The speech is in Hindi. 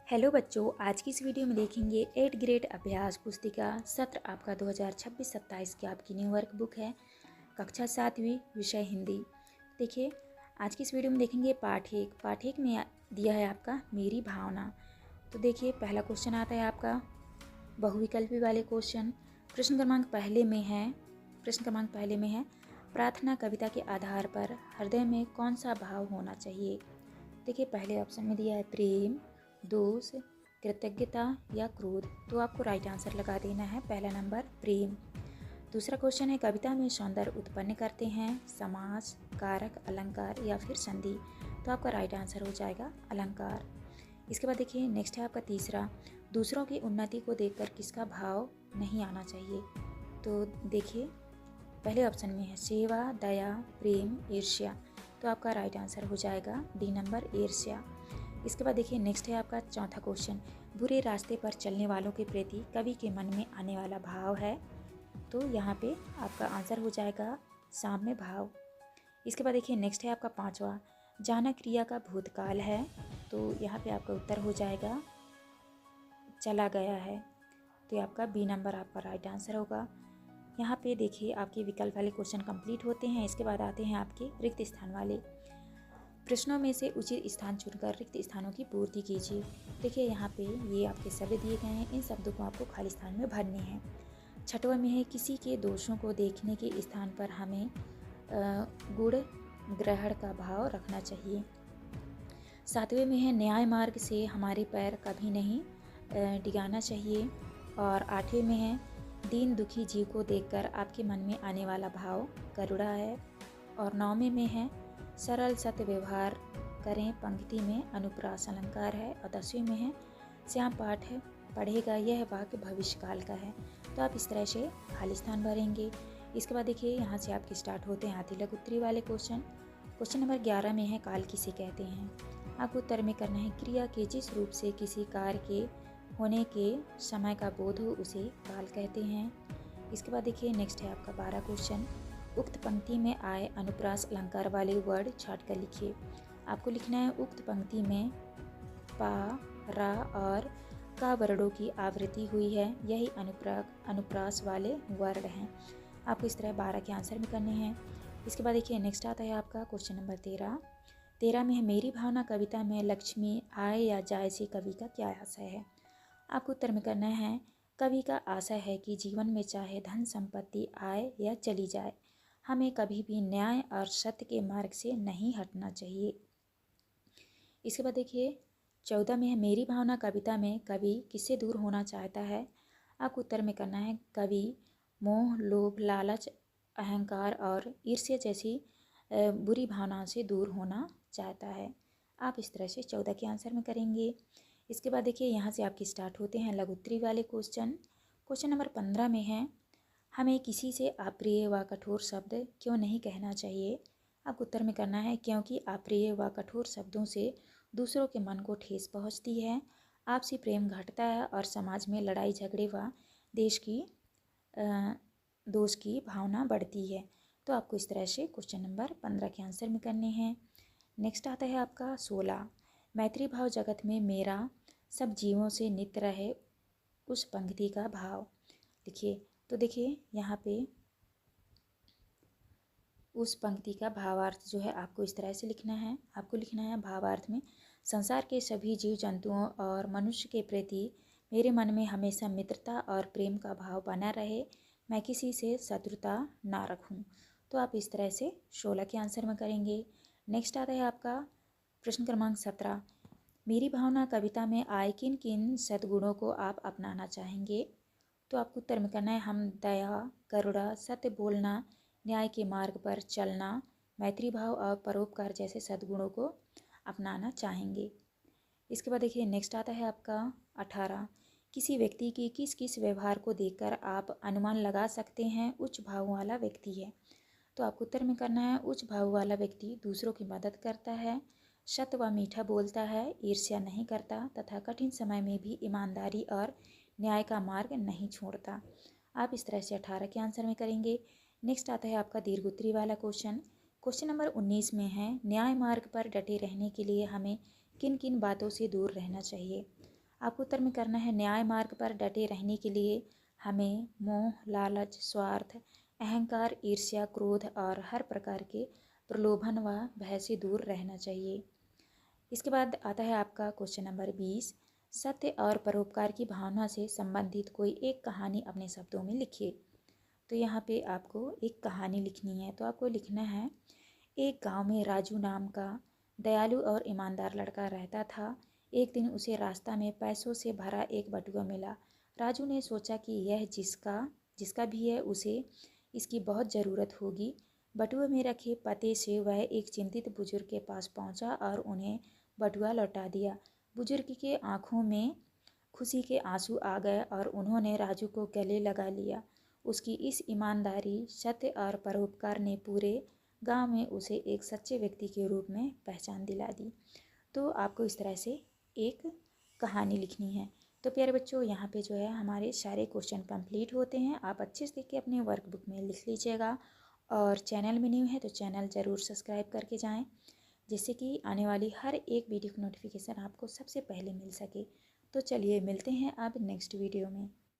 हेलो बच्चों, आज की इस वीडियो में देखेंगे 8th ग्रेड अभ्यास पुस्तिका सत्र आपका 2026-27 की आपकी न्यू वर्क बुक है। कक्षा 7वीं, विषय हिंदी। देखिए, आज की इस वीडियो में देखेंगे पाठ एक में दिया है आपका मेरी भावना। तो देखिए, पहला क्वेश्चन आता है आपका बहुविकल्पी वाले क्वेश्चन। प्रश्न क्रमांक पहले में है प्रार्थना कविता के आधार पर हृदय में कौन सा भाव होना चाहिए। देखिए, पहले ऑप्शन में दिया है प्रेम, दोष, कृतज्ञता या क्रोध। तो आपको राइट आंसर लगा देना है पहला नंबर प्रेम। दूसरा क्वेश्चन है कविता में सौंदर्य उत्पन्न करते हैं समास, कारक, अलंकार या फिर संधि। तो आपका राइट आंसर हो जाएगा अलंकार। इसके बाद देखिए नेक्स्ट है आपका तीसरा, दूसरों की उन्नति को देखकर किसका भाव नहीं आना चाहिए। तो देखिए पहले ऑप्शन में है सेवा, दया, प्रेम, ईर्ष्या। तो आपका राइट आंसर हो जाएगा डी नंबर ईर्ष्या। इसके बाद देखिए नेक्स्ट है आपका चौथा क्वेश्चन, बुरे रास्ते पर चलने वालों के प्रति कवि के मन में आने वाला भाव है। तो यहाँ पे आपका आंसर हो जाएगा साम्य भाव। इसके बाद देखिए नेक्स्ट है आपका पांचवा, जाना क्रिया का भूतकाल है। तो यहाँ पे आपका उत्तर हो जाएगा चला गया है। तो ये आपका बी नंबर आपका राइट आंसर होगा। यहाँ पे देखिए आपके विकल्प वाले क्वेश्चन कंप्लीट होते हैं। इसके बाद आते हैं आपके रिक्त स्थान वाले। प्रश्नों में से उचित स्थान चुनकर रिक्त स्थानों की पूर्ति कीजिए। देखिए यहाँ पे ये आपके शब्द दिए गए हैं, इन शब्दों को आपको खाली स्थान में भरने हैं। छठवां में है किसी के दोषों को देखने के स्थान पर हमें गुण ग्रहण का भाव रखना चाहिए। सातवें में है न्याय मार्ग से हमारे पैर कभी नहीं डिगाना चाहिए। और आठवें में है दीन दुखी जीव को देखकर आपके मन में आने वाला भाव करुणा है। और नौवें में है सरल सत्य व्यवहार करें, पंक्ति में अनुप्रास अलंकार है। और 10वीं में है श्याम पाठ है पढ़ेगा, यह वाक्य भविष्य काल का है। तो आप इस तरह से खाली स्थान भरेंगे। इसके बाद देखिए यहाँ से आपके स्टार्ट होते हैं आदि लघु उत्तरी वाले क्वेश्चन। क्वेश्चन नंबर 11 में है काल किसे कहते हैं। आपको उत्तर में करना है क्रिया के जिस रूप से किसी कार्य के होने के समय का बोध हो उसे काल कहते हैं। इसके बाद देखिए नेक्स्ट है आपका 12 क्वेश्चन, उक्त पंक्ति में आए अनुप्रास अलंकार वाले वर्ड छाट कर लिखिए। आपको लिखना है उक्त पंक्ति में पा, रा और का वर्णों की आवृत्ति हुई है, यही अनुप्रास वाले वर्ड हैं। आपको इस तरह 12 के आंसर में करने हैं। इसके बाद देखिए नेक्स्ट आता है आपका क्वेश्चन नंबर 13 में है मेरी भावना कविता में लक्ष्मी आए या जाए से कवि का क्या आशय है। आपको उत्तर में करना है कवि का आशय है कि जीवन में चाहे धन संपत्ति आए या चली जाए, हमें कभी भी न्याय और सत्य के मार्ग से नहीं हटना चाहिए। इसके बाद देखिए 14 में है मेरी भावना कविता में कवि किससे दूर होना चाहता है। आपको उत्तर में करना है कवि मोह, लोभ, लालच, अहंकार और ईर्ष्या जैसी बुरी भावनाओं से दूर होना चाहता है। आप इस तरह से 14 के आंसर में करेंगे। इसके बाद देखिए यहाँ से आपके स्टार्ट होते हैं लघु उत्तरी वाले क्वेश्चन। क्वेश्चन नंबर 15 में है हमें किसी से अप्रिय व कठोर शब्द क्यों नहीं कहना चाहिए। आपको उत्तर में करना है क्योंकि अप्रिय व कठोर शब्दों से दूसरों के मन को ठेस पहुंचती है, आपसी प्रेम घटता है और समाज में लड़ाई झगड़े व दोष की भावना बढ़ती है। तो आपको इस तरह से क्वेश्चन नंबर 15 के आंसर में करने हैं। नेक्स्ट आता है आपका 16, मैत्री भाव जगत में मेरा सब जीवों से नित्य रहे उस पंक्ति का भाव लिखिए। तो देखिए यहाँ पे उस पंक्ति का भावार्थ जो है आपको इस तरह से लिखना है। आपको लिखना है भावार्थ में संसार के सभी जीव जंतुओं और मनुष्य के प्रति मेरे मन में हमेशा मित्रता और प्रेम का भाव बना रहे, मैं किसी से शत्रुता ना रखूं। तो आप इस तरह से 16 के आंसर में करेंगे। नेक्स्ट आता है आपका प्रश्न क्रमांक 17, मेरी भावना कविता में आए किन किन सद्गुणों को आप अपनाना चाहेंगे। तो आपको उत्तर में करना है हम दया, करुणा, सत्य बोलना, न्याय के मार्ग पर चलना, मैत्री भाव और परोपकार जैसे सद्गुणों को अपनाना चाहेंगे। इसके बाद देखिए नेक्स्ट आता है आपका 18, किसी व्यक्ति की किस किस व्यवहार को देखकर आप अनुमान लगा सकते हैं उच्च भाव वाला व्यक्ति है। तो आपको उत्तर में करना है उच्च भाव वाला व्यक्ति दूसरों की मदद करता है, सत्य व मीठा बोलता है, ईर्ष्या नहीं करता तथा कठिन समय में भी ईमानदारी और न्याय का मार्ग नहीं छोड़ता। आप इस तरह से 18 के आंसर में करेंगे। नेक्स्ट आता है आपका दीर्घ उत्तरी वाला क्वेश्चन। क्वेश्चन नंबर 19 में है न्याय मार्ग पर डटे रहने के लिए हमें किन किन बातों से दूर रहना चाहिए। आपको उत्तर में करना है, न्याय मार्ग पर डटे रहने के लिए हमें मोह, लालच, स्वार्थ, अहंकार, ईर्ष्या, क्रोध और हर प्रकार के प्रलोभन व भय से दूर रहना चाहिए। इसके बाद आता है आपका क्वेश्चन नंबर 20। सत्य और परोपकार की भावना से संबंधित कोई एक कहानी अपने शब्दों में लिखिए। तो यहाँ पे आपको एक कहानी लिखनी है। तो आपको लिखना है, एक गांव में राजू नाम का दयालु और ईमानदार लड़का रहता था। एक दिन उसे रास्ता में पैसों से भरा एक बटुआ मिला। राजू ने सोचा कि यह जिसका भी है उसे इसकी बहुत ज़रूरत होगी। बटुए में रखे पते से वह एक चिंतित बुजुर्ग के पास पहुंचा और उन्हें बटुआ लौटा दिया। बुजुर्ग के आंखों में खुशी के आंसू आ गए और उन्होंने राजू को गले लगा लिया। उसकी इस ईमानदारी, सत्य और परोपकार ने पूरे गांव में उसे एक सच्चे व्यक्ति के रूप में पहचान दिला दी। तो आपको इस तरह से एक कहानी लिखनी है। तो प्यारे बच्चों, यहाँ पे जो है हमारे सारे क्वेश्चन कंप्लीट होते हैं। आप अच्छे से देख के अपने वर्कबुक में लिख लीजिएगा और चैनल में न्यू है तो चैनल ज़रूर सब्सक्राइब करके जाएं, जिससे कि आने वाली हर एक वीडियो की नोटिफिकेशन आपको सबसे पहले मिल सके। तो चलिए मिलते हैं अब नेक्स्ट वीडियो में।